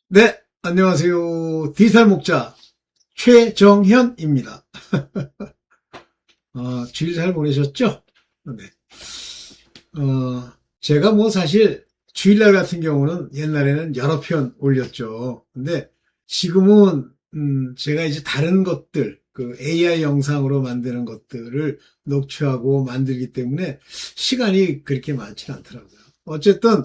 네, 안녕하세요. 디지털 목자 최정현입니다. 주일 잘 보내셨죠? 네. 제가 뭐 사실 주일날 같은 경우는 옛날에는 여러 편 올렸죠. 근데 지금은 제가 이제 다른 것들, 그 AI 영상으로 만드는 것들을 녹취하고 만들기 때문에 시간이 그렇게 많지는 않더라고요. 어쨌든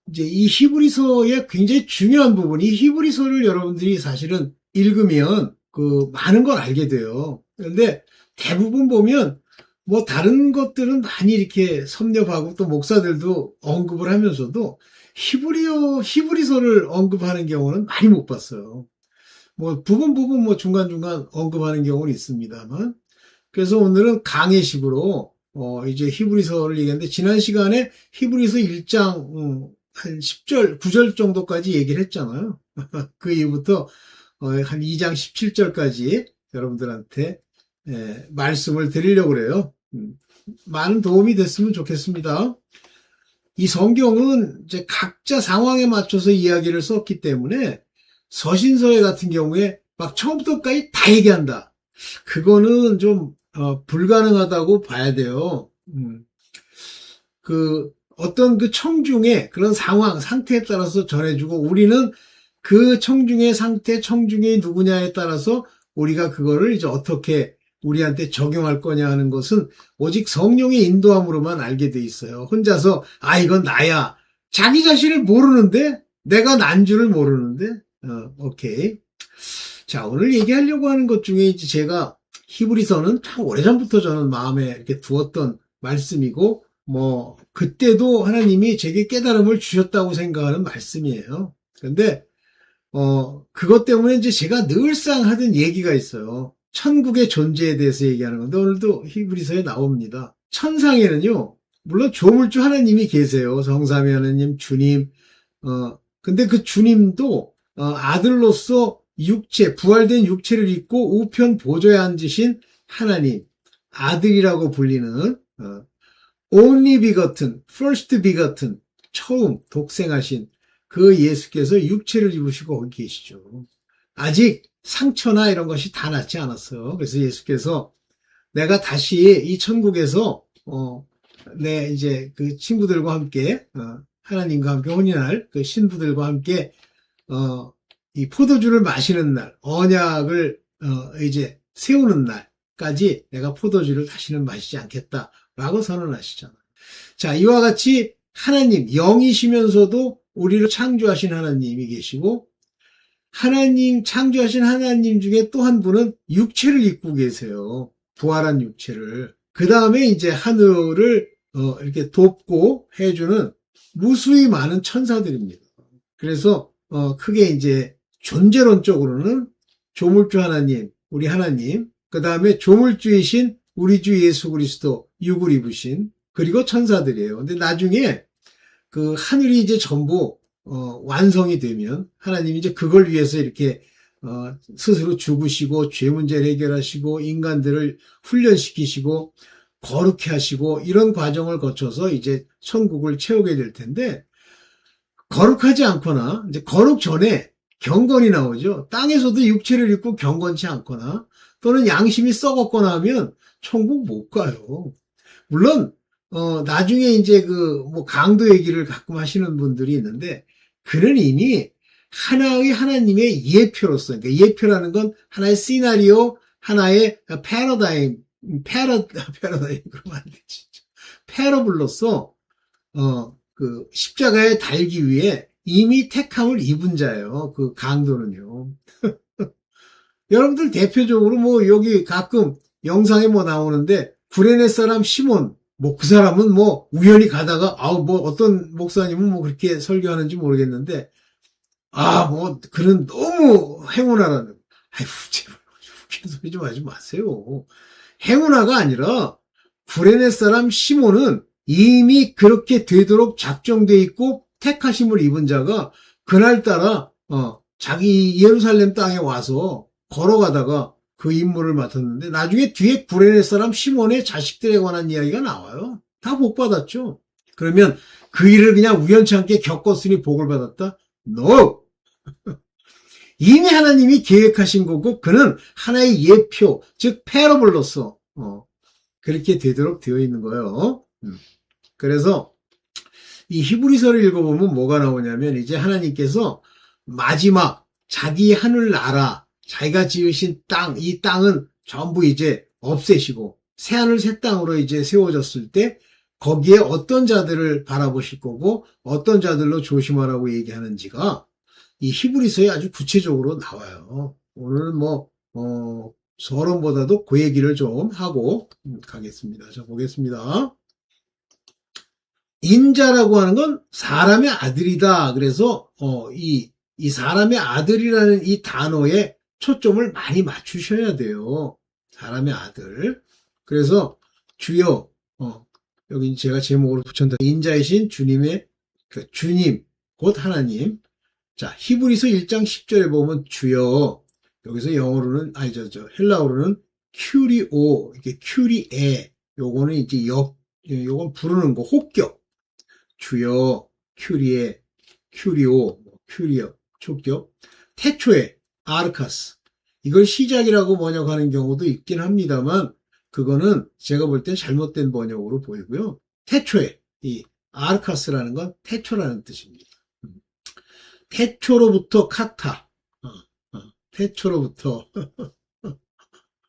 이제 이 히브리서의 굉장히 중요한 부분, 이 히브리서를 여러분들이 사실은 읽으면 그 많은 걸 알게 돼요. 그런데 대부분 보면 뭐 다른 것들은 많이 이렇게 섭렵하고 또 목사들도 언급을 하면서도 히브리서를 언급하는 경우는 많이 못 봤어요. 뭐 부분 뭐 중간중간 언급하는 경우는 있습니다만. 그래서 오늘은 강해식으로 이제 히브리서를 얘기했는데 지난 시간에 히브리서 1장 한 10절, 9절 정도까지 얘기를 했잖아요. 그 이후부터 한 2장 17절까지 여러분들한테 말씀을 드리려고 그래요. 많은 도움이 됐으면 좋겠습니다. 이 성경은 이제 각자 상황에 맞춰서 이야기를 썼기 때문에 서신서에 같은 경우에 막 처음부터까지 다 얘기한다. 그거는 좀 불가능하다고 봐야 돼요. 그 어떤 그 청중의 그런 상황, 상태에 따라서 전해주고 우리는 그 청중의 상태, 청중이 누구냐에 따라서 우리가 그거를 이제 어떻게 우리한테 적용할 거냐 하는 것은 오직 성령의 인도함으로만 알게 돼 있어요. 혼자서 이건 나야. 자기 자신을 모르는데 내가 난 줄을 모르는데 오케이. 자, 오늘 얘기하려고 하는 것 중에 이제 제가 히브리서는 참 오래전부터 저는 마음에 이렇게 두었던 말씀이고 뭐 그때도 하나님이 제게 깨달음을 주셨다고 생각하는 말씀이에요. 그런데 그것 때문에 이제 제가 늘상 하던 얘기가 있어요. 천국의 존재에 대해서 얘기하는 건데 오늘도 히브리서에 나옵니다. 천상에는요, 물론 조물주 하나님이 계세요. 성삼위 하나님, 주님. 근데 그 주님도 아들로서 육체, 부활된 육체를 입고 우편 보좌에 앉으신 하나님, 아들이라고 불리는 only begotten, first begotten, 처음 독생하신 그 예수께서 육체를 입으시고 거기 계시죠. 아직 상처나 이런 것이 다 낫지 않았어요. 그래서 예수께서 내가 다시 이 천국에서 내 이제 그 친구들과 함께 하나님과 함께 혼인할 그 신부들과 함께 이 포도주를 마시는 날, 언약을 이제 세우는 날까지 내가 포도주를 다시는 마시지 않겠다라고 선언하시잖아요. 자, 이와 같이 하나님, 영이시면서도 우리를 창조하신 하나님이 계시고 하나님, 창조하신 하나님 중에 또 한 분은 육체를 입고 계세요. 부활한 육체를. 그 다음에 이제 하늘을 이렇게 돕고 해주는 무수히 많은 천사들입니다. 그래서 크게 이제 존재론적으로는 조물주 하나님, 우리 하나님, 그 다음에 조물주이신 우리 주 예수 그리스도 육을 입으신 그리고 천사들이에요. 근데 나중에 그 하늘이 이제 전부 완성이 되면 하나님이 이제 그걸 위해서 이렇게 스스로 죽으시고 죄 문제를 해결하시고 인간들을 훈련시키시고 거룩해 하시고 이런 과정을 거쳐서 이제 천국을 채우게 될 텐데 거룩하지 않거나 이제 거룩 전에 경건이 나오죠. 땅에서도 육체를 입고 경건치 않거나 또는 양심이 썩었거나 하면 천국 못 가요. 물론 나중에 이제 뭐 강도 얘기를 가끔 하시는 분들이 있는데 그는 이미 하나의 하나님의 예표로서, 그러니까 예표라는 건 하나의 시나리오, 하나의 패러다임, 패러다임 그러면 안 되지. 패러블로서 그 십자가에 달기 위해 이미 택함을 입은 자예요. 그 강도는요. 여러분들 대표적으로 뭐 여기 가끔 영상에 뭐 나오는데 구레네 사람 시몬 뭐 그 사람은 뭐 우연히 가다가 뭐 어떤 목사님은 뭐 그렇게 설교하는지 모르겠는데 뭐 그는 너무 행운아라는 제발 웃기는 소리 좀 하지 마세요. 행운아가 아니라 구레네 사람 시몬은 이미 그렇게 되도록 작정돼 있고 택하심을 입은 자가 그날따라 자기 예루살렘 땅에 와서 걸어가다가 그 임무를 맡았는데 나중에 뒤에 구레네 사람 시몬의 자식들에 관한 이야기가 나와요. 다 복 받았죠. 그러면 그 일을 그냥 우연치 않게 겪었으니 복을 받았다? No! 이미 하나님이 계획하신 거고 그는 하나의 예표, 즉 패러블로서 그렇게 되도록 되어 있는 거예요. 그래서 이 히브리서를 읽어보면 뭐가 나오냐면 이제 하나님께서 마지막 자기 하늘나라, 자기가 지으신 땅, 이 땅은 전부 이제 없애시고 새하늘 새 땅으로 이제 세워졌을 때 거기에 어떤 자들을 바라보실 거고 어떤 자들로 조심하라고 얘기하는지가 이 히브리서에 아주 구체적으로 나와요. 오늘 서론보다도 그 얘기를 좀 하고 가겠습니다. 자, 보겠습니다. 인자라고 하는 건 사람의 아들이다. 그래서 이 사람의 아들이라는 이 단어에 초점을 많이 맞추셔야 돼요. 사람의 아들. 그래서 주여, 여기 제가 제목으로 붙였다. 인자이신 주님의 그 주님, 곧 하나님. 자, 히브리서 1장 10절에 보면 주여, 여기서 영어로는 헬라어로는 큐리오, 이게 큐리에, 요거는 이제 요건 부르는 거, 혹격. 주여, 큐리에, 큐리오, 큐리어, 촉격. 태초에, 아르카스. 이걸 시작이라고 번역하는 경우도 있긴 합니다만, 그거는 제가 볼 땐 잘못된 번역으로 보이고요. 태초에, 이 아르카스라는 건 태초라는 뜻입니다. 태초로부터 카타, 태초로부터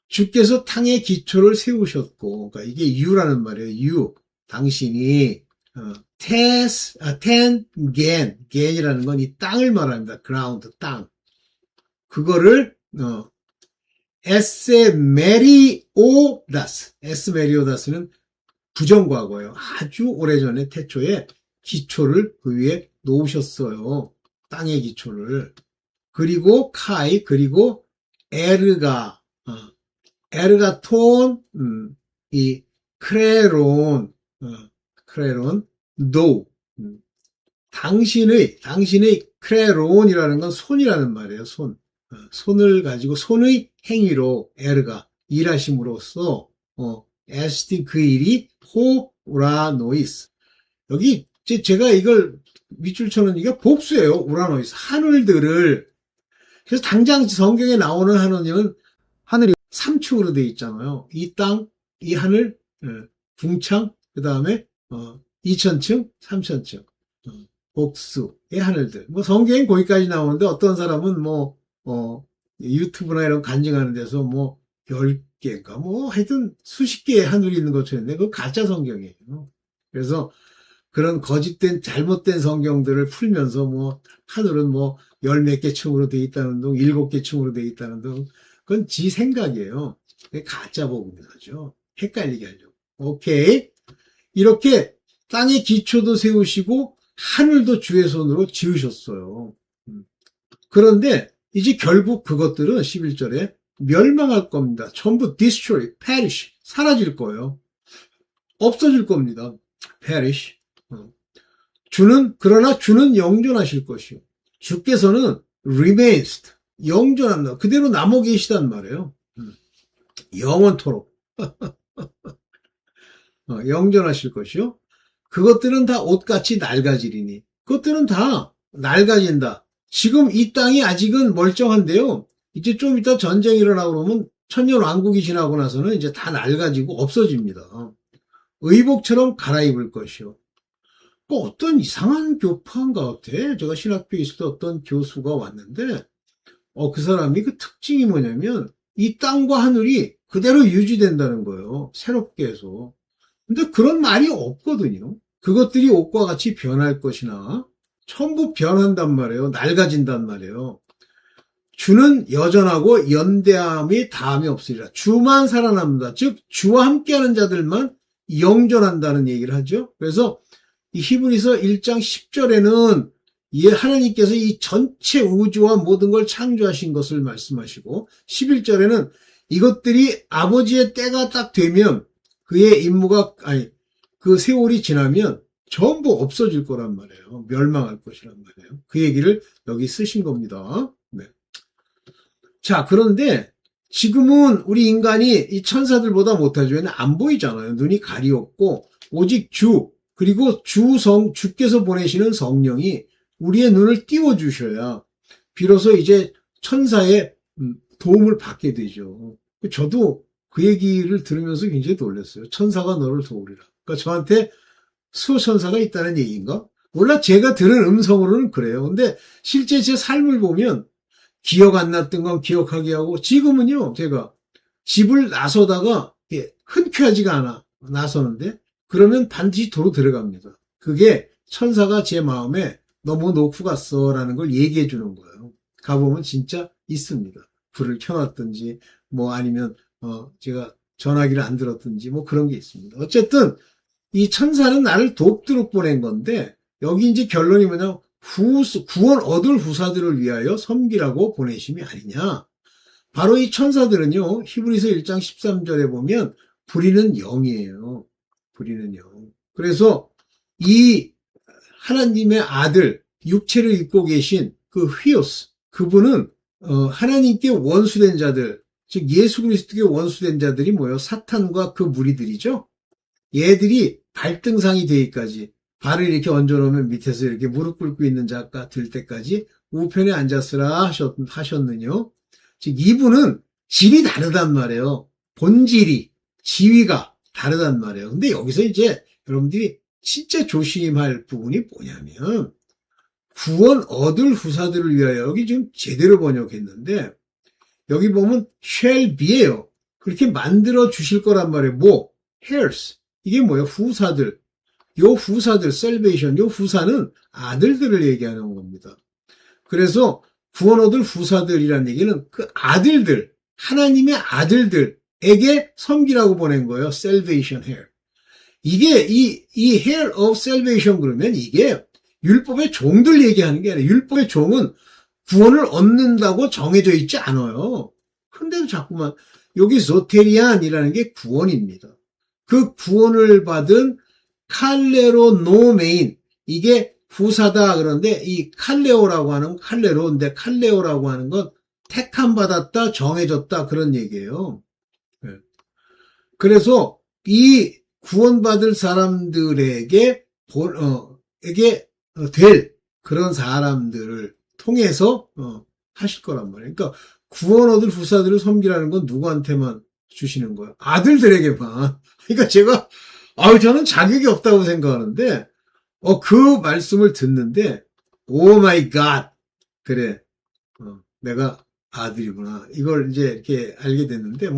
주께서 탕의 기초를 세우셨고, 그러니까 이게 유라는 말이에요. 유, 당신이 겐이라는 건 이 땅을 말합니다. 그라운드, 땅. 그거를 에스메리오다스는 부정과거예요. 아주 오래전에 태초에 기초를 그 위에 놓으셨어요. 땅의 기초를. 그리고 카이, 그리고 에르가톤, 이 크레론, 노. 당신의 크레론이라는 건 손이라는 말이에요. 손을 가지고 손의 행위로 에르가 일하심으로써 에스티 그 일이 호라노이스. 여기 제가 이걸 밑줄 쳐놓은 이게 복수예요. 우라노이스. 하늘들을. 그래서 당장 성경에 나오는 하느님은 하늘이 3층으로 되어 있잖아요. 이 땅, 이 하늘, 궁창, 그 다음에 2000층, 3000층. 복수의 하늘들. 성경엔 거기까지 나오는데 어떤 사람은 유튜브나 이런 간증하는 데서 10개인가 하여튼 수십 개의 하늘이 있는 것처럼 했는데 그거 가짜 성경이에요. 그래서 그런 거짓된 잘못된 성경들을 풀면서 하늘은 10몇 개 층으로 되어 있다는 둥, 7개 층으로 되어 있다는 둥, 그건 지 생각이에요. 가짜 복음이죠. 헷갈리게 하려고. 오케이. 이렇게 땅의 기초도 세우시고 하늘도 주의 손으로 지으셨어요. 그런데 이제 결국 그것들은 11절에 멸망할 겁니다. 전부 destroy, perish, 사라질 거예요. 없어질 겁니다. perish. 그러나 주는 영존하실 것이요. 주께서는 remains, 영존합니다. 그대로 남아 계시단 말이에요. 영원토록. 영존하실 것이요. 그것들은 다 옷같이 낡아지리니. 그것들은 다 낡아진다. 지금 이 땅이 아직은 멀쩡한데요. 이제 좀 이따 전쟁이 일어나고 그러면 천년왕국이 지나고 나서는 이제 다 낡아지고 없어집니다. 의복처럼 갈아입을 것이요. 어떤 이상한 교파인가 같아. 제가 신학교에 있을 때 어떤 교수가 왔는데, 그 사람이 그 특징이 뭐냐면, 이 땅과 하늘이 그대로 유지된다는 거예요. 새롭게 해서. 근데 그런 말이 없거든요. 그것들이 옷과 같이 변할 것이나, 전부 변한단 말이에요. 낡아진단 말이에요. 주는 여전하고 연대함이 다함이 없으리라. 주만 살아납니다. 즉 주와 함께하는 자들만 영존한다는 얘기를 하죠. 그래서 이 히브리서 1장 10절에는 하나님께서 이 전체 우주와 모든 걸 창조하신 것을 말씀하시고 11절에는 이것들이 아버지의 때가 딱 되면 그의 임무가 그 세월이 지나면 전부 없어질 거란 말이에요. 멸망할 것이란 말이에요. 그 얘기를 여기 쓰신 겁니다. 네. 자, 그런데 지금은 우리 인간이 이 천사들보다 못하죠. 왜냐면 안 보이잖아요. 눈이 가리었고 오직 그리고 주께서 보내시는 성령이 우리의 눈을 띄워주셔야 비로소 이제 천사의 도움을 받게 되죠. 저도 그 얘기를 들으면서 굉장히 놀랐어요. 천사가 너를 도우리라. 그러니까 저한테 수호천사가 있다는 얘기인가? 몰라, 제가 들은 음성으로는 그래요. 근데 실제 제 삶을 보면 기억 안 났던 건 기억하게 하고, 지금은요, 제가 집을 나서다가 흔쾌하지가 않아. 나서는데 그러면 반드시 도로 들어갑니다. 그게 천사가 제 마음에 너무 놓고 갔어라는 걸 얘기해 주는 거예요. 가보면 진짜 있습니다. 불을 켜놨든지 뭐 아니면 제가 전화기를 안 들었든지 뭐 그런 게 있습니다. 어쨌든 이 천사는 나를 돕도록 보낸 건데, 여기 이제 결론이 뭐냐면 구원 얻을 후사들을 위하여 섬기라고 보내심이 아니냐. 바로 이 천사들은요, 히브리서 1장 13절에 보면 부리는 영이에요. 부리는 영. 그래서 이 하나님의 아들, 육체를 입고 계신 그 휘오스, 그분은 하나님께 원수된 자들, 즉 예수 그리스도께 원수된 자들이 뭐예요? 사탄과 그 무리들이죠. 얘들이 발등상이 되기까지, 발을 이렇게 얹어놓으면 밑에서 이렇게 무릎 꿇고 있는 자가 될 때까지 우편에 앉았으라 하셨느뇨. 즉 이분은 질이 다르단 말이에요. 본질이, 지위가 다르단 말이에요. 근데 여기서 이제 여러분들이 진짜 조심할 부분이 뭐냐면, 구원 얻을 후사들을 위하여, 여기 지금 제대로 번역했는데 여기 보면 shall be예요. 그렇게 만들어 주실 거란 말이에요. 뭐? heirs. 이게 뭐예요? 후사들. 요 후사들, salvation, 요 후사는 아들들을 얘기하는 겁니다. 그래서 구원 얻을 후사들이라는 얘기는 그 아들들, 하나님의 아들들에게 섬기라고 보낸 거예요. salvation heir. 이게 이 heir of salvation 그러면 이게 율법의 종들 얘기하는 게 아니라, 율법의 종은 구원을 얻는다고 정해져 있지 않아요. 근데도 자꾸만 여기 소테리안이라는 게 구원입니다. 그 구원을 받은 칼레로 노메인, 이게 후사다. 그런데 이 칼레오라고 하는 칼레로인데, 칼레오라고 하는 건 택함 받았다, 정해졌다, 그런 얘기예요. 그래서 이 구원받을 사람들에게 될 그런 사람들을 통해서 하실 거란 말이에요. 그러니까 구원 얻을 후사들을 섬기라는 건 누구한테만 주시는 거예요? 아들들에게만. 그러니까 제가 저는 자격이 없다고 생각하는데 그 말씀을 듣는데 오 마이 갓, 그래, 내가 아들이구나, 이걸 이제 이렇게 알게 됐는데,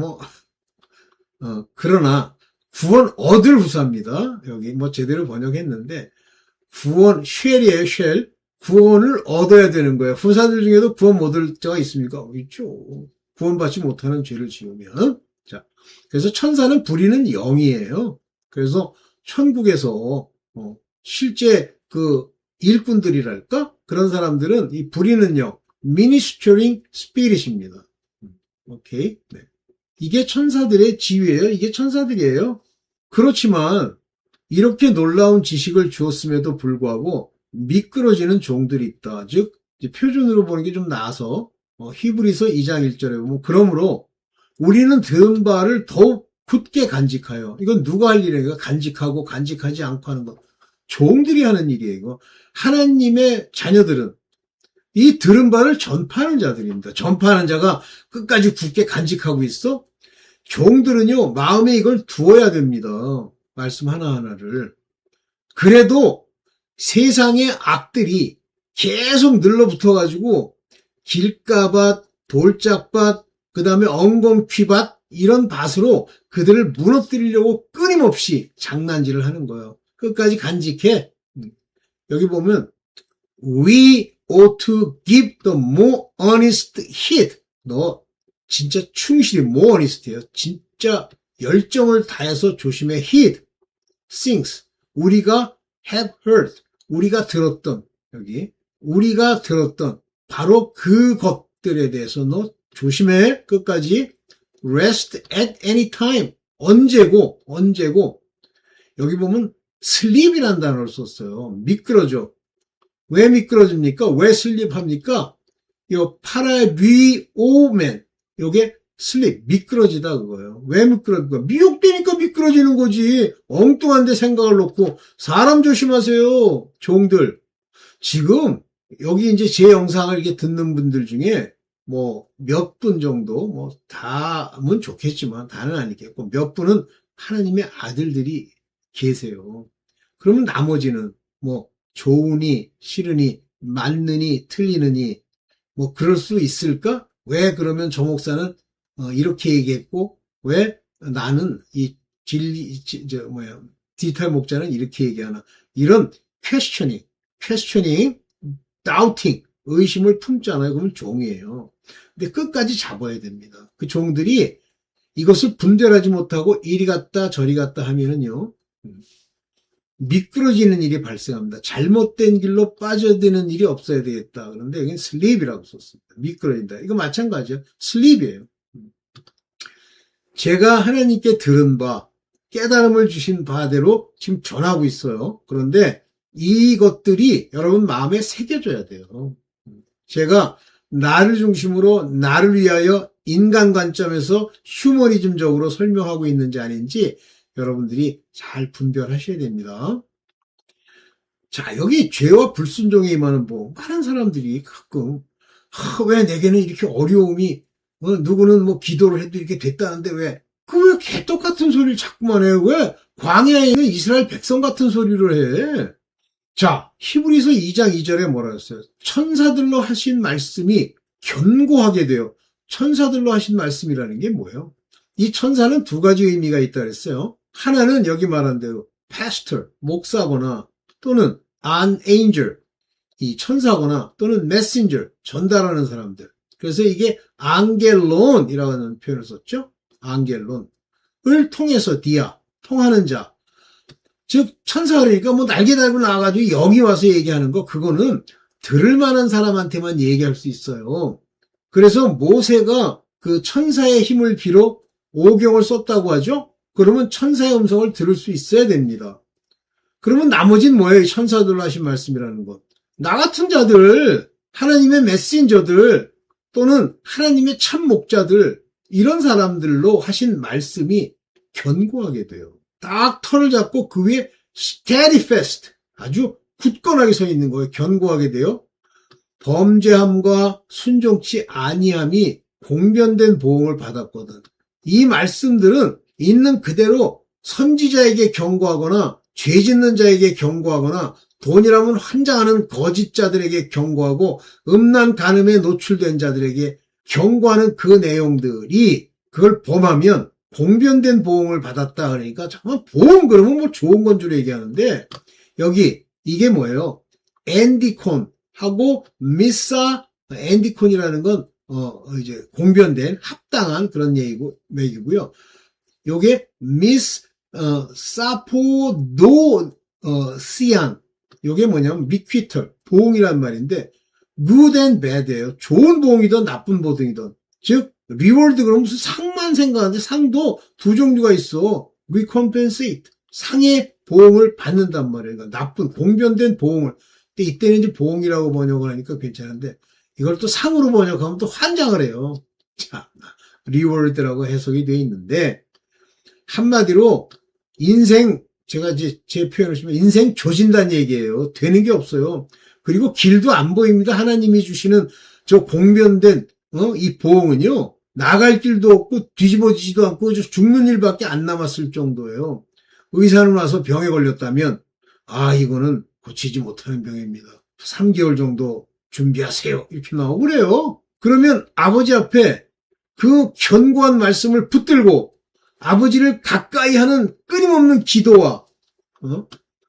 그러나 구원 얻을 후사입니다. 여기 뭐 제대로 번역했는데 구원 쉘이에요. 쉘. 구원을 얻어야 되는 거예요. 후사들 중에도 구원 못 얻을 자가 있습니까? 있죠. 구원받지 못하는 죄를 지으면. 자, 그래서 천사는 부리는 영이에요. 그래서 천국에서 실제 그 일꾼들이랄까? 그런 사람들은 이 부리는 영, ministering spirit입니다. 오케이. 네. 이게 천사들의 지위예요. 이게 천사들이에요. 그렇지만 이렇게 놀라운 지식을 주었음에도 불구하고 미끄러지는 종들이 있다. 즉 표준으로 보는 게 좀 나아서 히브리서 2장 1절에 보면, 그러므로 우리는 들은 바를 더욱 굳게 간직하여. 이건 누가 할 일이에요? 간직하고 간직하지 않고 하는 거. 종들이 하는 일이에요. 이거. 하나님의 자녀들은 이 들은 바를 전파하는 자들입니다. 전파하는 자가 끝까지 굳게 간직하고 있어? 종들은요, 마음에 이걸 두어야 됩니다. 말씀 하나하나를. 그래도 세상의 악들이 계속 늘러붙어가지고 길가밭, 돌짝밭, 그 다음에 엉겅퀴밭, 이런 밭으로 그들을 무너뜨리려고 끊임없이 장난질을 하는 거예요. 끝까지 간직해. 여기 보면 We ought to give the more honest heed. 너 진짜 충실히 more honest해요. 진짜 열정을 다해서 조심해. heed, things. 우리가 have heard. 우리가 들었던, 여기 우리가 들었던 바로 그것들에 대해서 너 조심해. 끝까지. rest at any time. 언제고. 여기 보면 sleep이라는 단어를 썼어요. 미끄러져. 왜 미끄러집니까? 왜 슬립합니까? 요 파라리오멘, 요게 슬립, 미끄러지다 그거예요. 왜 미끄러질까? 미혹되니까 미끄러지는 거지. 엉뚱한 데 생각을 놓고. 사람 조심하세요. 종들. 지금 여기 이제 제 영상을 이렇게 듣는 분들 중에 뭐 몇 분 정도, 뭐 다면 좋겠지만 다는 아니겠고 몇 분은 하나님의 아들들이 계세요. 그러면 나머지는 뭐 좋으니 싫으니 맞느니 틀리느니 뭐 그럴 수 있을까? 왜 그러면 저 목사는 이렇게 얘기했고 왜 나는 이 디지털 목자는 이렇게 얘기하나? 이런 퀘스처닝, 다우팅, 의심을 품잖아요. 그러면 종이에요. 근데 끝까지 잡아야 됩니다. 그 종들이 이것을 분별하지 못하고 이리 갔다 저리 갔다 하면은요, 미끄러지는 일이 발생합니다. 잘못된 길로 빠져드는 일이 없어야 되겠다. 그런데 여기는 슬립이라고 썼습니다. 미끄러진다. 이거 마찬가지예요. 슬립이에요. 제가 하나님께 들은 바, 깨달음을 주신 바대로 지금 전하고 있어요. 그런데 이것들이 여러분 마음에 새겨져야 돼요. 제가 나를 중심으로 나를 위하여 인간 관점에서 휴머니즘적으로 설명하고 있는지 아닌지 여러분들이 잘 분별하셔야 됩니다. 자, 여기 죄와 불순종에 임하는 복. 많은 사람들이 가끔 왜 내게는 이렇게 어려움이 누구는 뭐 기도를 해도 이렇게 됐다는데 왜 개떡 같은 소리를 자꾸만 해요? 왜 광야에 있는 이스라엘 백성 같은 소리를 해? 자, 히브리서 2장 2절에 뭐라 했어요? 천사들로 하신 말씀이 견고하게 돼요. 천사들로 하신 말씀이라는 게 뭐예요? 이 천사는 두 가지 의미가 있다 그랬어요. 하나는 여기 말한 대로 pastor, 목사거나 또는 an angel, 이 천사거나 또는 messenger, 전달하는 사람들. 그래서 이게 안겔론이라고 하는 표현을 썼죠. 안겔론을 통해서 디아, 통하는 자. 즉 천사 그러니까 뭐 날개 달고 나와가지고 여기 와서 얘기하는 거 그거는 들을 만한 사람한테만 얘기할 수 있어요. 그래서 모세가 그 천사의 힘을 빌어 오경을 썼다고 하죠. 그러면 천사의 음성을 들을 수 있어야 됩니다. 그러면 나머지는 뭐예요? 천사들로 하신 말씀이라는 것. 나 같은 자들, 하나님의 메신저들 또는 하나님의 참 목자들 이런 사람들로 하신 말씀이 견고하게 돼요. 딱 털을 잡고 그 위에 steadfast 아주 굳건하게 서 있는 거예요. 견고하게 돼요. 범죄함과 순종치 아니함이 공변된 보응을 받았거든. 이 말씀들은 있는 그대로 선지자에게 경고하거나 죄 짓는 자에게 경고하거나 돈이라면 환장하는 거짓자들에게 경고하고 음란 간음에 노출된 자들에게 경고하는 그 내용들이 그걸 범하면 공변된 보응을 받았다 그러니까 잠깐 보응 그러면 뭐 좋은 건 줄 얘기하는데 여기 이게 뭐예요? 엔디콘하고 미사 엔디콘이라는 건 이제 공변된 합당한 그런 얘기고요. 요게 미스 사포노시안 요게 뭐냐면 미퀴털 보응이란 말인데 good and bad예요. 좋은 보응이든 나쁜 보응이든 즉 리워드 그럼 무슨 상만 생각하는데 상도 두 종류가 있어. recompensate 상의 보응을 받는단 말이에요. 그러니까 나쁜 공변된 보응을. 근데 이때는 이제 보응이라고 번역을 하니까 괜찮은데 이걸 또 상으로 번역하면 또 환장을 해요. 자, 리워드라고 해석이 돼 있는데 한마디로 인생 제가 이제 제 표현을 쓰면 인생 조진다는 얘기예요. 되는 게 없어요. 그리고 길도 안 보입니다. 하나님이 주시는 저 공변된 이 보응은요. 나갈 길도 없고 뒤집어지지도 않고 죽는 일밖에 안 남았을 정도예요. 의사는 와서 병에 걸렸다면 이거는 고치지 못하는 병입니다. 3개월 정도 준비하세요. 이렇게 나오고 그래요. 그러면 아버지 앞에 그 견고한 말씀을 붙들고 아버지를 가까이 하는 끊임없는 기도와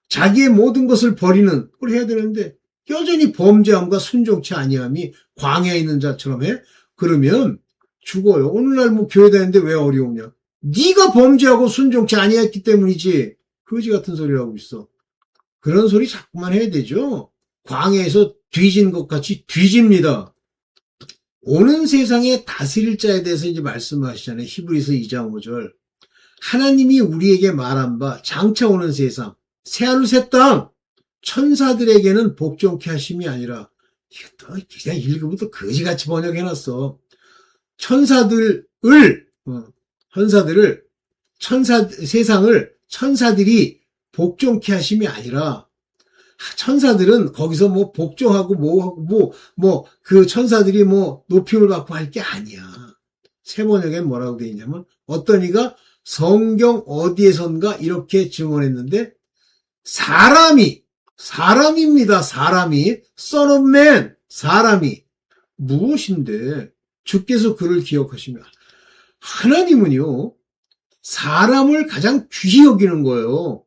자기의 모든 것을 버리는 걸 해야 되는데 여전히 범죄함과 순종치 아니함이 광야에 있는 자처럼 해? 그러면 죽어요. 오늘날 뭐 교회 다니는데 왜 어려우냐? 네가 범죄하고 순종치 아니했기 때문이지. 거지 같은 소리를 하고 있어. 그런 소리 자꾸만 해야 되죠. 광야에서 뒤진 것 같이 뒤집니다. 오는 세상에 다스릴 자에 대해서 이제 말씀하시잖아요. 히브리서 2장 5절. 하나님이 우리에게 말한 바 장차 오는 세상, 새하늘 새 땅, 천사들에게는 복종케 하심이 아니라 이게 또 그냥 읽으면 또 거지같이 번역해놨어. 세상을 천사들이 복종케 하심이 아니라 천사들은 거기서 뭐 복종하고 그 천사들이 뭐 높임을 받고 할 게 아니야. 세 번역엔 뭐라고 되어 있냐면 어떤 이가 성경 어디에선가 이렇게 증언했는데 사람입니다. 사람이 Son of Man 사람이 무엇인데 주께서 그를 기억하시며 하나님은요 사람을 가장 귀히 여기는 거예요.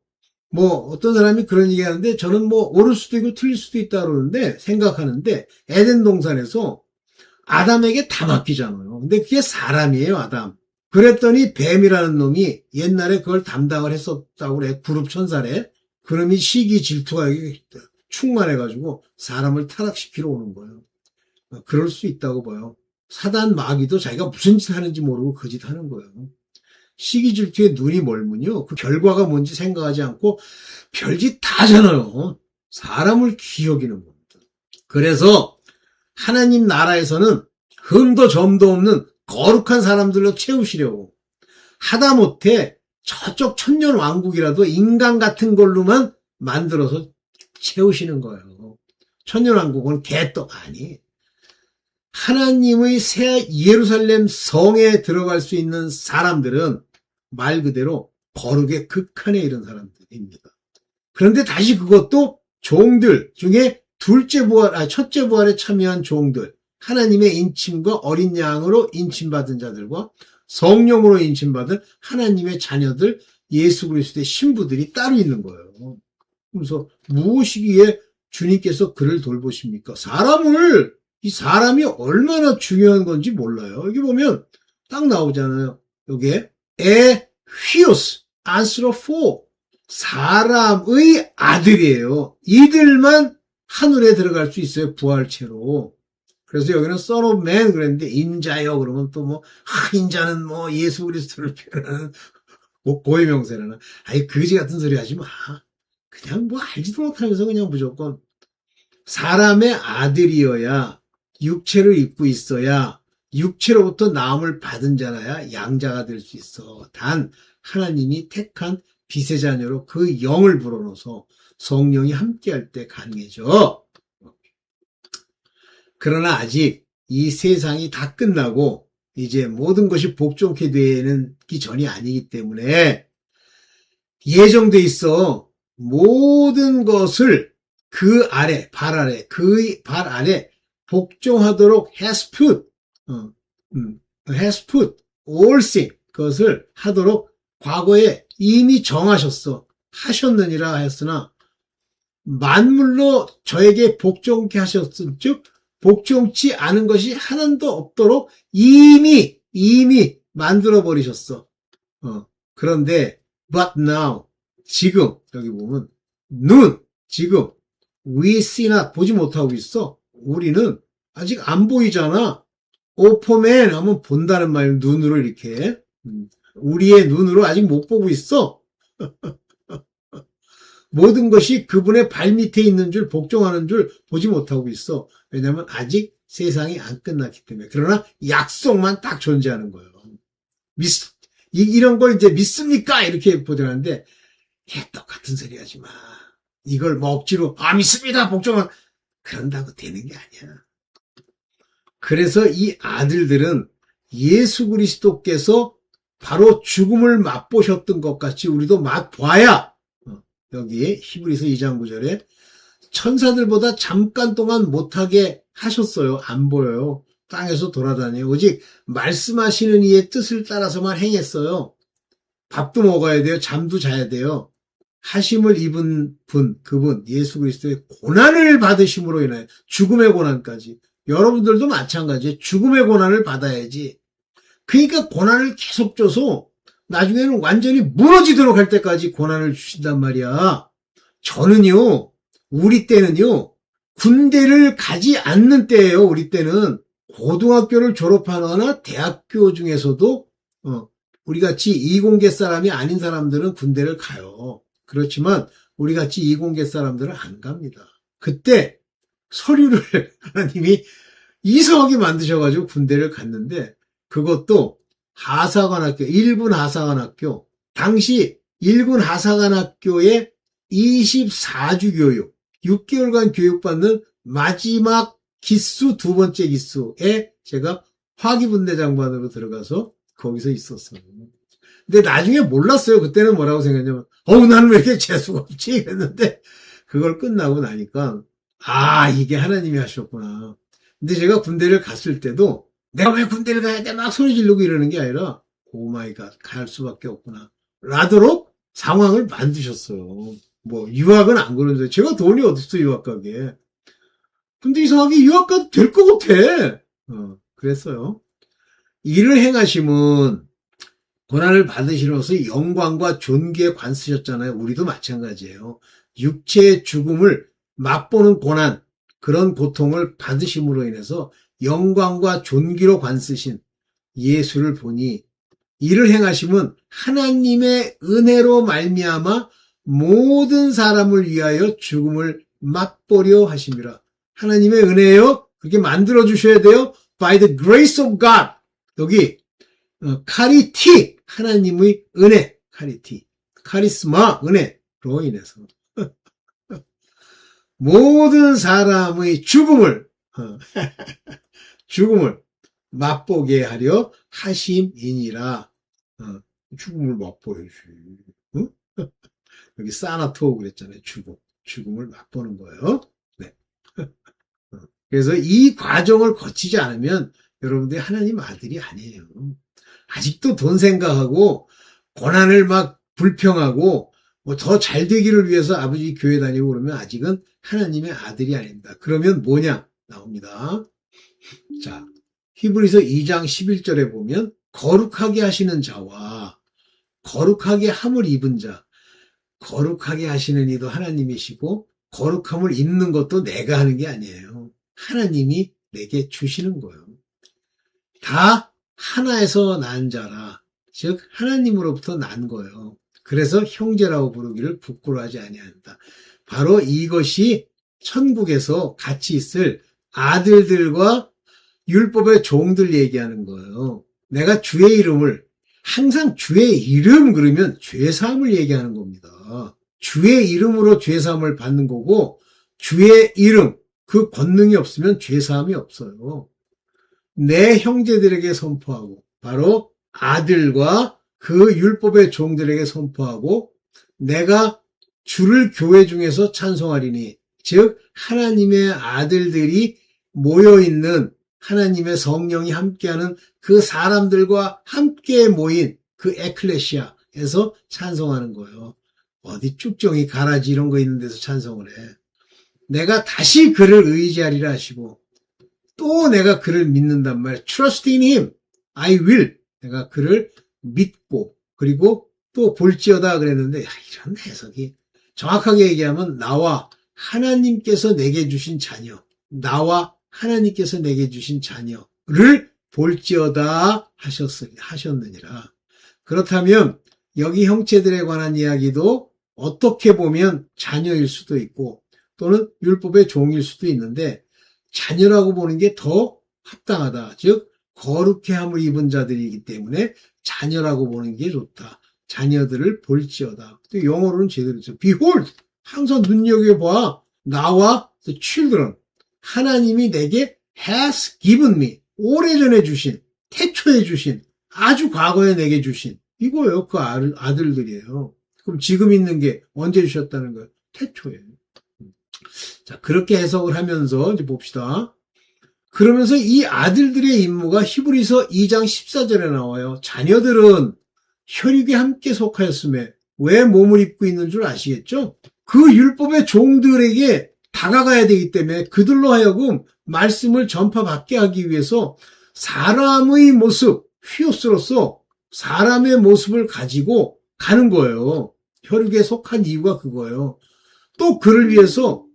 뭐 어떤 사람이 그런 얘기하는데 저는 뭐 옳을 수도 있고 틀릴 수도 있다 그러는데 생각하는데 에덴 동산에서 아담에게 다 맡기잖아요. 근데 그게 사람이에요, 아담. 그랬더니 뱀이라는 놈이 옛날에 그걸 담당을 했었다고 그래. 그룹 천사래. 그놈이 시기 질투가 여기 충만해가지고 사람을 타락시키러 오는 거예요. 그럴 수 있다고 봐요. 사단 마귀도 자기가 무슨 짓 하는지 모르고 그 짓 하는 거예요. 시기 질투에 눈이 멀면요. 그 결과가 뭔지 생각하지 않고 별짓 다 하잖아요. 사람을 귀히 여기는 겁니다. 그래서 하나님 나라에서는 흠도 점도 없는 거룩한 사람들로 채우시려고 하다못해 저쪽 천년 왕국이라도 인간 같은 걸로만 만들어서 채우시는 거예요. 천년 왕국은 개떡 아니. 하나님의 새 예루살렘 성에 들어갈 수 있는 사람들은 말 그대로 거룩의 극한에 이른 사람들입니다. 그런데 다시 그것도 종들 중에 첫째 부활에 참여한 종들, 하나님의 인침과 어린 양으로 인침받은 자들과 성령으로 인침받은 하나님의 자녀들, 예수 그리스도의 신부들이 따로 있는 거예요. 그래서 무엇이기에 주님께서 그를 돌보십니까? 이 사람이 얼마나 중요한 건지 몰라요. 여기 보면 딱 나오잖아요. 여기에 휘오스, 안스로포, 사람의 아들이에요. 이들만 하늘에 들어갈 수 있어요. 부활체로. 그래서 여기는 Son of Man 그랬는데 인자요 그러면 또 뭐 인자는 뭐 예수 그리스도를 표현하는 뭐 고유명사라나 아니 거지 같은 소리 하지 마. 그냥 뭐 알지도 못하면서 그냥 무조건 사람의 아들이어야 육체를 입고 있어야 육체로부터 나음을 받은 자라야 양자가 될 수 있어. 단 하나님이 택한 빛의 자녀로 그 영을 불어넣어서 성령이 함께할 때 가능해져. 그러나 아직 이 세상이 다 끝나고 이제 모든 것이 복종케 되기 전이 아니기 때문에 예정돼 있어. 모든 것을 그 아래, 그 발 아래 복종하도록 has put all things 그것을 하도록 과거에 이미 정하셨어. 하셨느니라 하였으나 만물로 저에게 복종케 하셨은 즉 복종치 않은 것이 하나도 없도록 이미 만들어 버리셨어. 그런데 but now 지금 여기 보면 지금 we see not 보지 못하고 있어. 우리는 아직 안 보이잖아. 오퍼맨 하면 본다는 말 눈으로 이렇게 우리의 눈으로 아직 못 보고 있어. 모든 것이 그분의 발밑에 있는 줄 복종하는 줄 보지 못하고 있어. 왜냐하면 아직 세상이 안 끝났기 때문에. 그러나 약속만 딱 존재하는 거예요. 이런 걸 이제 믿습니까? 이렇게 보더라는데 똑같은 소리 하지 마. 이걸 뭐 억지로 믿습니다. 복종은 그런다고 되는 게 아니야. 그래서 이 아들들은 예수 그리스도께서 바로 죽음을 맛보셨던 것 같이 우리도 맛봐야 여기 히브리서 2장 9절에 천사들보다 잠깐 동안 못하게 하셨어요. 안 보여요. 땅에서 돌아다녀요. 오직 말씀하시는 이의 뜻을 따라서만 행했어요. 밥도 먹어야 돼요. 잠도 자야 돼요. 하심을 입은 그분 예수 그리스도의 고난을 받으심으로 인하여 죽음의 고난까지 여러분들도 마찬가지예요. 죽음의 고난을 받아야지. 그러니까 고난을 계속 줘서 나중에는 완전히 무너지도록 할 때까지 고난을 주신단 말이야. 저는요, 우리 때는요, 군대를 가지 않는 때예요. 우리 때는 고등학교를 졸업하거나 대학교 중에서도 우리같이 이공계 사람이 아닌 사람들은 군대를 가요. 그렇지만 우리같이 이공계 사람들은 안 갑니다. 그때 서류를 하나님이 이상하게 만드셔가지고 군대를 갔는데 그것도 하사관학교, 1군 하사관학교, 당시 1군 하사관학교의 24주 교육, 6개월간 교육받는 마지막 기수, 두 번째 기수에 제가 화기분대 장반으로 들어가서 거기서 있었어요. 근데 나중에 몰랐어요. 그때는 뭐라고 생각했냐면, 나는 왜 이렇게 재수가 없지? 이랬는데, 그걸 끝나고 나니까, 이게 하나님이 하셨구나. 근데 제가 군대를 갔을 때도, 내가 왜 군대를 가야 돼? 막 소리 지르고 이러는 게 아니라, 오 마이 갓, 갈 수밖에 없구나. 라도록 상황을 만드셨어요. 유학은 안 그러는데, 제가 돈이 어딨어, 유학 가게. 근데 이상하게 유학 가도 될 것 같아. 그랬어요. 이를 행하심은, 고난을 받으시면서 영광과 존귀에 관쓰셨잖아요. 우리도 마찬가지예요. 육체의 죽음을 맛보는 고난, 그런 고통을 받으심으로 인해서 영광과 존귀로 관쓰신 예수를 보니 이를 행하심은 하나님의 은혜로 말미암아 모든 사람을 위하여 죽음을 맛보려 하심이라. 하나님의 은혜예요. 그렇게 만들어 주셔야 돼요. By the grace of God. 여기 카리티, 하나님의 은혜, 카리티, 카리스마, 은혜로 인해서 모든 사람의 죽음을 맛보게 하려 하심이니라. 죽음을 맛보여야지. 여기 사나토 그랬잖아요. 죽음을 맛보는 거예요. 네. 그래서 이 과정을 거치지 않으면 여러분들이 하나님 아들이 아니에요. 아직도 돈 생각하고 고난을 막 불평하고 더 잘 되기를 위해서 아버지 교회 다니고 그러면 아직은 하나님의 아들이 아닙니다. 그러면 뭐냐 나옵니다. 자, 히브리서 2장 11절에 보면 거룩하게 하시는 자와 거룩하게 함을 입은 자, 거룩하게 하시는 이도 하나님이시고 거룩함을 입는 것도 내가 하는 게 아니에요. 하나님이 내게 주시는 거예요. 다 하나에서 난 자라, 즉 하나님으로부터 난 거예요. 그래서 형제라고 부르기를 부끄러워하지 아니한다. 바로 이것이 천국에서 같이 있을 아들들과 율법의 종들 얘기하는 거예요. 내가 주의 이름을, 항상 주의 이름 그러면 죄사함을 얘기하는 겁니다. 주의 이름으로 죄사함을 받는 거고, 주의 이름, 그 권능이 없으면 죄사함이 없어요. 내 형제들에게 선포하고, 바로 아들과 그 율법의 종들에게 선포하고, 내가 주를 교회 중에서 찬송하리니, 즉 하나님의 아들들이 모여있는, 하나님의 성령이 함께하는 그 사람들과 함께 모인 그 에클레시아에서 찬송하는 거예요. 어디 쭉정이 가라지 이런 거 있는 데서 찬송을 해. 내가 다시 그를 의지하리라 하시고, 또 내가 그를 믿는단 말, trust in him, I will. 내가 그를 믿고, 그리고 또 볼지어다 그랬는데, 이런 해석이 정확하게 얘기하면 나와 하나님께서 내게 주신 자녀, 나와 하나님께서 내게 주신 자녀를 볼지어다 하셨느니라. 그렇다면 여기 형제들에 관한 이야기도 어떻게 보면 자녀일 수도 있고 또는 율법의 종일 수도 있는데, 자녀라고 보는 게 더 합당하다. 즉 거룩해 함을 입은 자들이기 때문에 자녀라고 보는 게 좋다. 자녀들을 볼지어다. 또 영어로는 제대로 있죠. Behold, 항상 눈여겨봐. 나와 the children. 하나님이 내게 has given me. 오래전에 주신, 태초에 주신, 아주 과거에 내게 주신. 이거예요. 그 아들들이에요. 그럼 지금 있는 게 언제 주셨다는 거예요? 태초에. 자, 그렇게 해석을 하면서 이제 봅시다. 그러면서 이 아들들의 임무가 히브리서 2장 14절에 나와요. 자녀들은 혈육에 함께 속하였음에 왜 몸을 입고 있는 줄 아시겠죠? 그 율법의 종들에게 다가가야 되기 때문에 그들로 하여금 말씀을 전파받게 하기 위해서 사람의 모습, 휘오스로서 사람의 모습을 가지고 가는 거예요. 혈육에 속한 이유가 그거예요. 또 그를 위해서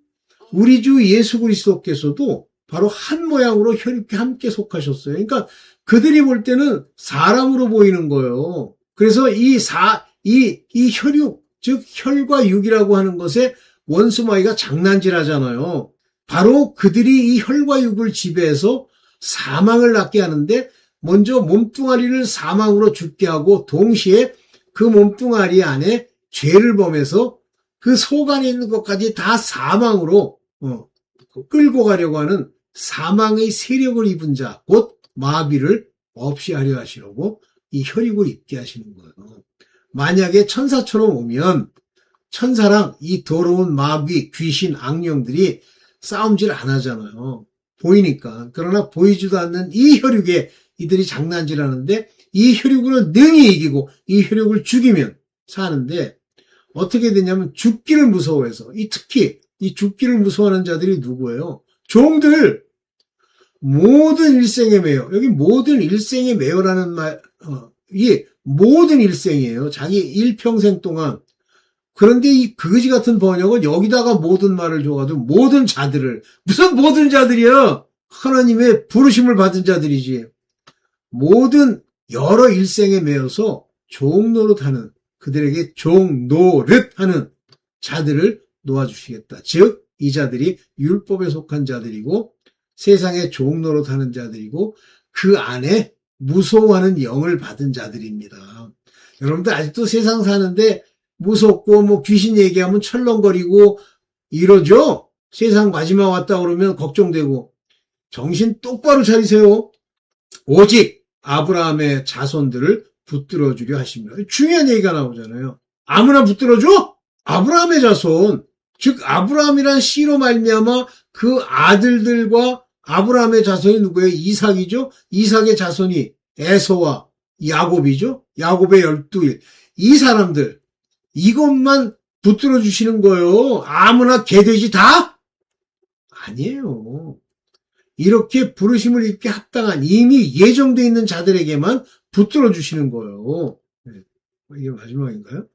우리 주 예수 그리스도께서도 바로 한 모양으로 혈육에 함께 속하셨어요. 그러니까 그들이 볼 때는 사람으로 보이는 거예요. 그래서 이 혈육, 즉 혈과 육이라고 하는 것에 원수마귀가 장난질하잖아요. 바로 그들이 이 혈과 육을 지배해서 사망을 낳게 하는데, 먼저 몸뚱아리를 사망으로 죽게 하고 동시에 그 몸뚱아리 안에 죄를 범해서 그 속 안에 있는 것까지 다 사망으로 끌고 가려고 하는 사망의 세력을 입은 자, 곧 마귀를 없이 하려 하시려고 이 혈육을 입게 하시는 거예요. 만약에 천사처럼 오면 천사랑 이 더러운 마귀, 귀신, 악령들이 싸움질 안 하잖아요. 보이니까. 그러나 보이지도 않는 이 혈육에 이들이 장난질하는데 이 혈육으로 능히 이기고 이 혈육을 죽이면 사는데 어떻게 되냐면 죽기를 무서워해서 특히 이 죽기를 무서워하는 자들이 누구예요? 종들. 모든 일생에 매여. 여기 모든 일생에 매여라는 말, 이게 모든 일생이에요. 자기 일평생 동안. 그런데 이 거지 같은 번역은 여기다가 모든 말을 줘가지고 모든 자들을, 무슨 모든 자들이야? 하나님의 부르심을 받은 자들이지. 모든 여러 일생에 매여서 종노릇하는, 그들에게 종노릇하는 자들을 놓아주시겠다. 즉, 이 자들이 율법에 속한 자들이고 세상에 종노릇하는 자들이고 그 안에 무서워하는 영을 받은 자들입니다. 여러분들 아직도 세상 사는데 무섭고 뭐 귀신 얘기하면 철렁거리고 이러죠? 세상 마지막 왔다 그러면 걱정되고 정신 똑바로 차리세요. 오직 아브라함의 자손들을 붙들어 주려 하십니다. 중요한 얘기가 나오잖아요. 아무나 붙들어 줘? 아브라함의 자손. 즉 아브라함이란 씨로 말미암아 그 아들들과 아브라함의 자손이 누구예요? 이삭이죠. 이삭의 자손이 에서와 야곱이죠. 야곱의 12일. 이 사람들 이것만 붙들어 주시는 거예요. 아무나 개돼지 다? 아니에요. 이렇게 부르심을 입게 합당한 이미 예정되어 있는 자들에게만 붙들어 주시는 거예요. 이게 마지막인가요?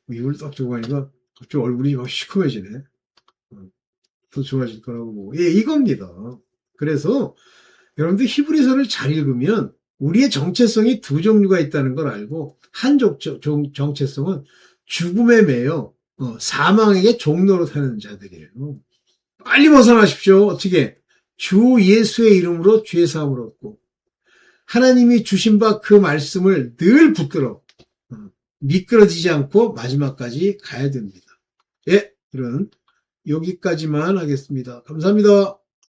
이걸 딱 저거 하니까 갑자기 얼굴이 막 시커매지네. 더 좋아질 거라고 보고. 예, 이겁니다. 그래서 여러분들 히브리서를 잘 읽으면 우리의 정체성이 두 종류가 있다는 걸 알고 한 정체성은 죽음에 매여 사망에게 종노릇하는 자들이에요. 빨리 벗어나십시오. 어떻게? 주 예수의 이름으로 죄 사함을 얻고 하나님이 주신 바 그 말씀을 늘 붙들어 미끄러지지 않고 마지막까지 가야 됩니다. 예, 이런 여기까지만 하겠습니다. 감사합니다.